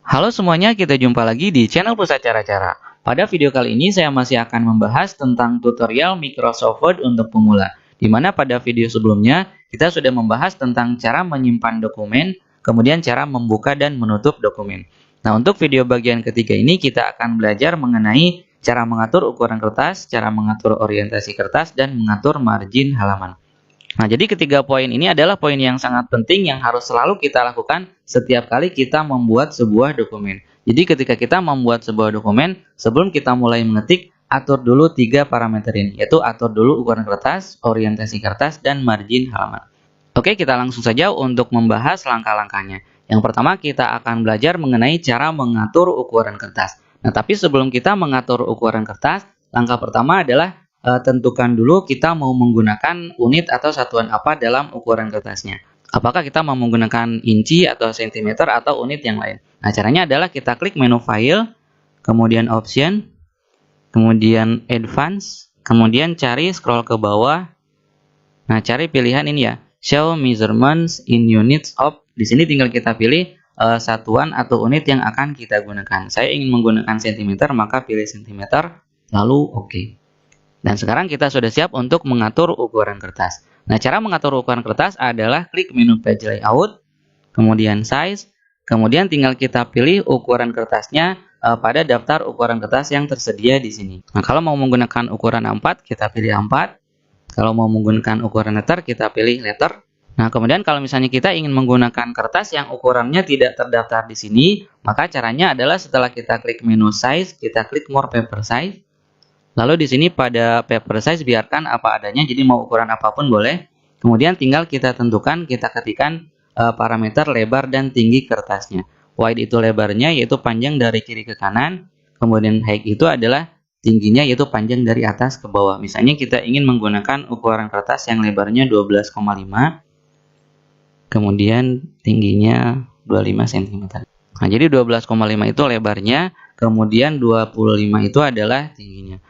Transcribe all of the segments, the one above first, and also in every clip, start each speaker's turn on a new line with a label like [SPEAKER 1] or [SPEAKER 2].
[SPEAKER 1] Halo semuanya, kita jumpa lagi di channel Pusat Cara-Cara. Pada video kali ini saya masih akan membahas tentang tutorial Microsoft Word untuk pemula. Di mana pada video sebelumnya kita sudah membahas tentang cara menyimpan dokumen, kemudian cara membuka dan menutup dokumen. Nah, untuk video bagian ketiga ini kita akan belajar mengenai cara mengatur ukuran kertas, cara mengatur orientasi kertas, dan mengatur margin halaman. Nah, jadi ketiga poin ini adalah poin yang sangat penting yang harus selalu kita lakukan setiap kali kita membuat sebuah dokumen. Jadi ketika kita membuat sebuah dokumen, sebelum kita mulai mengetik, atur dulu tiga parameter ini, yaitu atur dulu ukuran kertas, orientasi kertas, dan margin halaman. Oke, kita langsung saja untuk membahas langkah-langkahnya. Yang pertama, kita akan belajar mengenai cara mengatur ukuran kertas. Nah, tapi sebelum kita mengatur ukuran kertas, langkah pertama adalah tentukan dulu kita mau menggunakan unit atau satuan apa dalam ukuran kertasnya. Apakah kita mau menggunakan inci atau sentimeter atau unit yang lain. Nah, caranya adalah kita klik menu File, kemudian Option, kemudian Advance, kemudian cari scroll ke bawah. Nah, cari pilihan ini ya, Show Measurements in Units of. Di sini tinggal kita pilih satuan atau unit yang akan kita gunakan. Saya ingin menggunakan sentimeter, maka pilih sentimeter, lalu OK. Dan sekarang kita sudah siap untuk mengatur ukuran kertas. Nah, cara mengatur ukuran kertas adalah klik menu Page Layout, kemudian Size, kemudian tinggal kita pilih ukuran kertasnya pada daftar ukuran kertas yang tersedia di sini. Nah, kalau mau menggunakan ukuran A4, kita pilih A4. Kalau mau menggunakan ukuran letter, kita pilih letter. Nah, kemudian kalau misalnya kita ingin menggunakan kertas yang ukurannya tidak terdaftar di sini, maka caranya adalah setelah kita klik menu Size, kita klik More Paper Size. Lalu di sini pada paper size biarkan apa adanya, jadi mau ukuran apapun boleh. Kemudian tinggal kita tentukan, kita ketikkan parameter lebar dan tinggi kertasnya. Wide itu lebarnya, yaitu panjang dari kiri ke kanan. Kemudian height itu adalah tingginya, yaitu panjang dari atas ke bawah. Misalnya kita ingin menggunakan ukuran kertas yang lebarnya 12,5. Kemudian tingginya 25 cm. Nah, jadi 12,5 itu lebarnya, kemudian 25 itu adalah tingginya.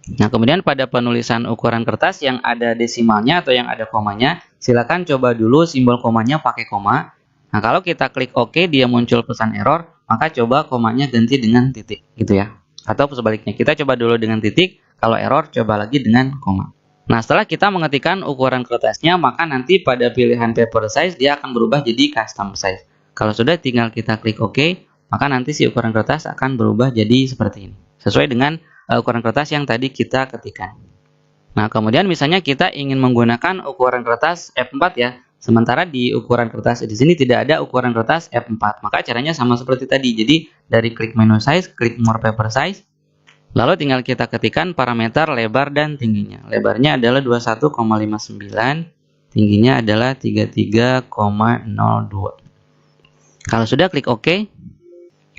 [SPEAKER 1] Nah, kemudian pada penulisan ukuran kertas yang ada desimalnya atau yang ada komanya, silakan coba dulu simbol komanya pakai koma. Nah, kalau kita klik OK, dia muncul pesan error, maka coba komanya ganti dengan titik, gitu ya. Atau sebaliknya, kita coba dulu dengan titik, kalau error coba lagi dengan koma. Nah, setelah kita mengetikkan ukuran kertasnya, maka nanti pada pilihan paper size, dia akan berubah jadi custom size. Kalau sudah, tinggal kita klik OK, maka nanti si ukuran kertas akan berubah jadi seperti ini. Sesuai dengan ukuran kertas yang tadi kita ketikkan. Nah, kemudian misalnya kita ingin menggunakan ukuran kertas F4 ya. Sementara di ukuran kertas di sini tidak ada ukuran kertas F4. Maka caranya sama seperti tadi. Jadi dari klik menu size, klik more paper size. Lalu tinggal kita ketikkan parameter lebar dan tingginya. Lebarnya adalah 21,59, tingginya adalah 33,02. Kalau sudah klik OK.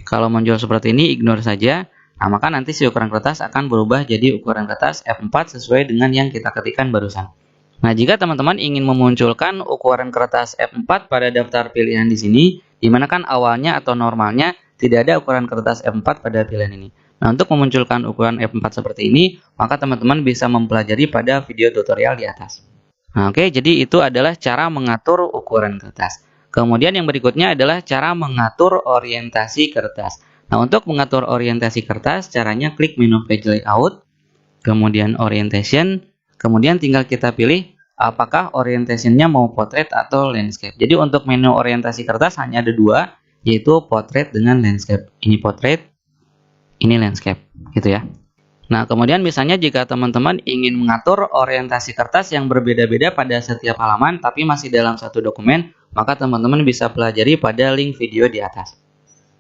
[SPEAKER 1] Kalau muncul seperti ini ignore saja. Nah, maka nanti si ukuran kertas akan berubah jadi ukuran kertas F4 sesuai dengan yang kita ketikkan barusan. Nah, jika teman-teman ingin memunculkan ukuran kertas F4 pada daftar pilihan di sini, di mana kan awalnya atau normalnya tidak ada ukuran kertas F4 pada pilihan ini. Nah, untuk memunculkan ukuran F4 seperti ini, maka teman-teman bisa mempelajari pada video tutorial di atas. Nah, oke, jadi itu adalah cara mengatur ukuran kertas. Kemudian yang berikutnya adalah cara mengatur orientasi kertas. Nah, untuk mengatur orientasi kertas, caranya klik menu Page Layout, kemudian Orientation, kemudian tinggal kita pilih apakah orientationnya mau portrait atau landscape. Jadi untuk menu orientasi kertas hanya ada dua, yaitu portrait dengan landscape. Ini portrait, ini landscape, gitu ya. Nah, kemudian misalnya jika teman-teman ingin mengatur orientasi kertas yang berbeda-beda pada setiap halaman, tapi masih dalam satu dokumen, maka teman-teman bisa pelajari pada link video di atas.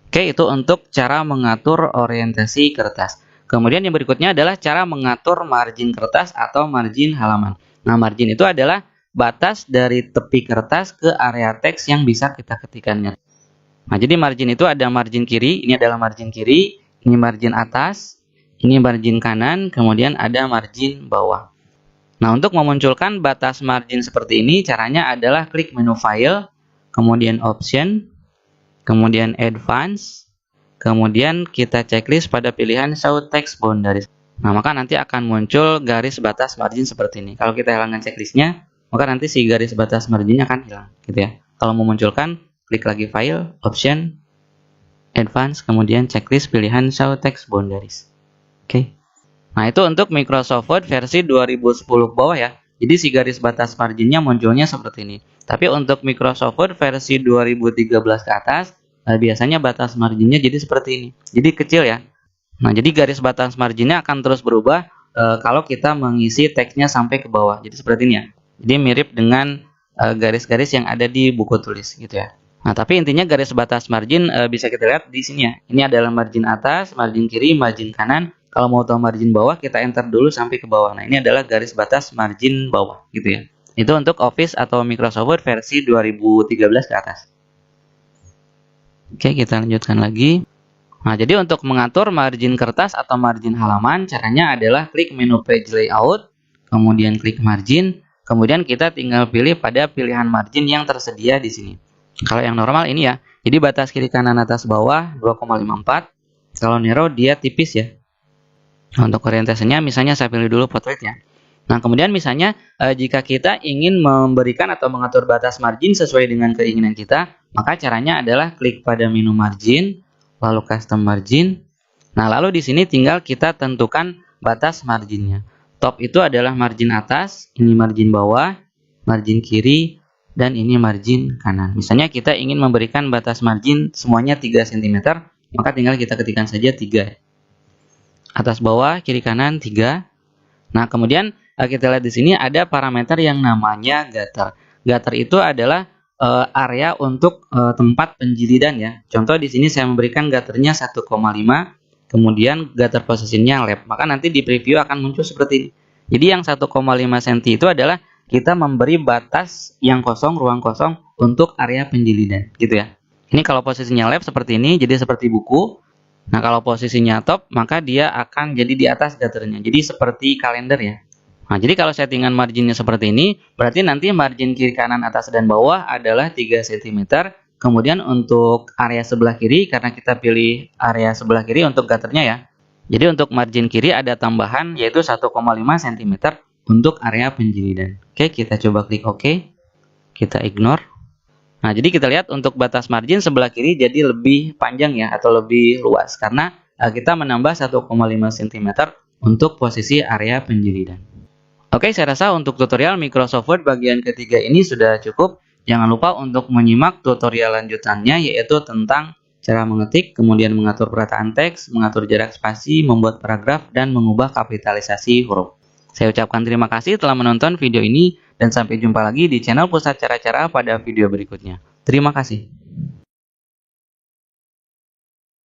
[SPEAKER 1] Oke, itu untuk cara mengatur orientasi kertas. Kemudian yang berikutnya adalah cara mengatur margin kertas atau margin halaman. Nah, margin itu adalah batas dari tepi kertas ke area teks yang bisa kita ketikkannya. Nah, jadi margin itu ada margin kiri, ini adalah margin kiri, ini margin atas, ini margin kanan, kemudian ada margin bawah. Nah, untuk memunculkan batas margin seperti ini, caranya adalah klik menu File, kemudian Option, kemudian Advance, kemudian kita checklist pada pilihan Show Text Boundaries. Nah, maka nanti akan muncul garis batas margin seperti ini. Kalau kita hilangkan checklistnya, maka nanti si garis batas marginnya akan hilang, gitu ya. Kalau memunculkan, klik lagi File, Option, Advanced, kemudian checklist pilihan Show Text Boundaries. Oke. Nah, itu untuk Microsoft Word versi 2010 ke bawah ya. Jadi si garis batas marginnya munculnya seperti ini. Tapi untuk Microsoft Word versi 2013 ke atas, biasanya batas marginnya jadi seperti ini. Jadi kecil ya. Nah, jadi garis batas marginnya akan terus berubah kalau kita mengisi teksnya sampai ke bawah. Jadi seperti ini ya. Jadi mirip dengan garis-garis yang ada di buku tulis gitu ya. Nah, tapi intinya garis batas margin bisa kita lihat di sini ya. Ini adalah margin atas, margin kiri, margin kanan. Kalau mau tahu margin bawah, kita enter dulu sampai ke bawah. Nah, ini adalah garis batas margin bawah gitu ya. Itu untuk Office atau Microsoft Word versi 2013 ke atas. Oke, kita lanjutkan lagi. Nah, jadi untuk mengatur margin kertas atau margin halaman, caranya adalah klik menu Page Layout, kemudian klik Margin, kemudian kita tinggal pilih pada pilihan margin yang tersedia di sini. Kalau yang normal ini ya, jadi batas kiri kanan atas bawah 2,54. Kalau narrow dia tipis ya. Untuk orientasinya misalnya saya pilih dulu portrait ya. Nah, kemudian misalnya jika kita ingin memberikan atau mengatur batas margin sesuai dengan keinginan kita, maka caranya adalah klik pada menu Margin, lalu Custom Margin. Nah, lalu di sini tinggal kita tentukan batas marginnya. Top itu adalah margin atas, ini margin bawah, margin kiri, dan ini margin kanan. Misalnya kita ingin memberikan batas margin semuanya 3 cm, maka tinggal kita ketikkan saja 3. Atas bawah, kiri kanan 3. Nah, kemudian kita lihat di sini ada parameter yang namanya gutter. Gutter itu adalah area untuk tempat penjilidan ya. Contoh di sini saya memberikan gutternya 1,5, kemudian gutter posisinya left. Maka nanti di preview akan muncul seperti ini. Jadi yang 1,5 cm itu adalah kita memberi batas yang kosong, ruang kosong untuk area penjilidan, gitu ya. Ini kalau posisinya left seperti ini, jadi seperti buku. Nah, kalau posisinya top, maka dia akan jadi di atas gutternya. Jadi seperti kalender ya. Nah, jadi kalau settingan marginnya seperti ini, berarti nanti margin kiri kanan atas dan bawah adalah 3 cm. Kemudian untuk area sebelah kiri, karena kita pilih area sebelah kiri untuk gutternya ya. Jadi untuk margin kiri ada tambahan yaitu 1,5 cm untuk area penjilidan. Oke, kita coba klik OK. Kita ignore. Nah, jadi kita lihat untuk batas margin sebelah kiri jadi lebih panjang ya, atau lebih luas. Karena kita menambah 1,5 cm untuk posisi area penjilidan. Oke, saya rasa untuk tutorial Microsoft Word bagian ketiga ini sudah cukup. Jangan lupa untuk menyimak tutorial lanjutannya, yaitu tentang cara mengetik, kemudian mengatur perataan teks, mengatur jarak spasi, membuat paragraf, dan mengubah kapitalisasi huruf. Saya ucapkan terima kasih telah menonton video ini, dan sampai jumpa lagi di channel Pusat Cara-Cara pada video berikutnya. Terima kasih.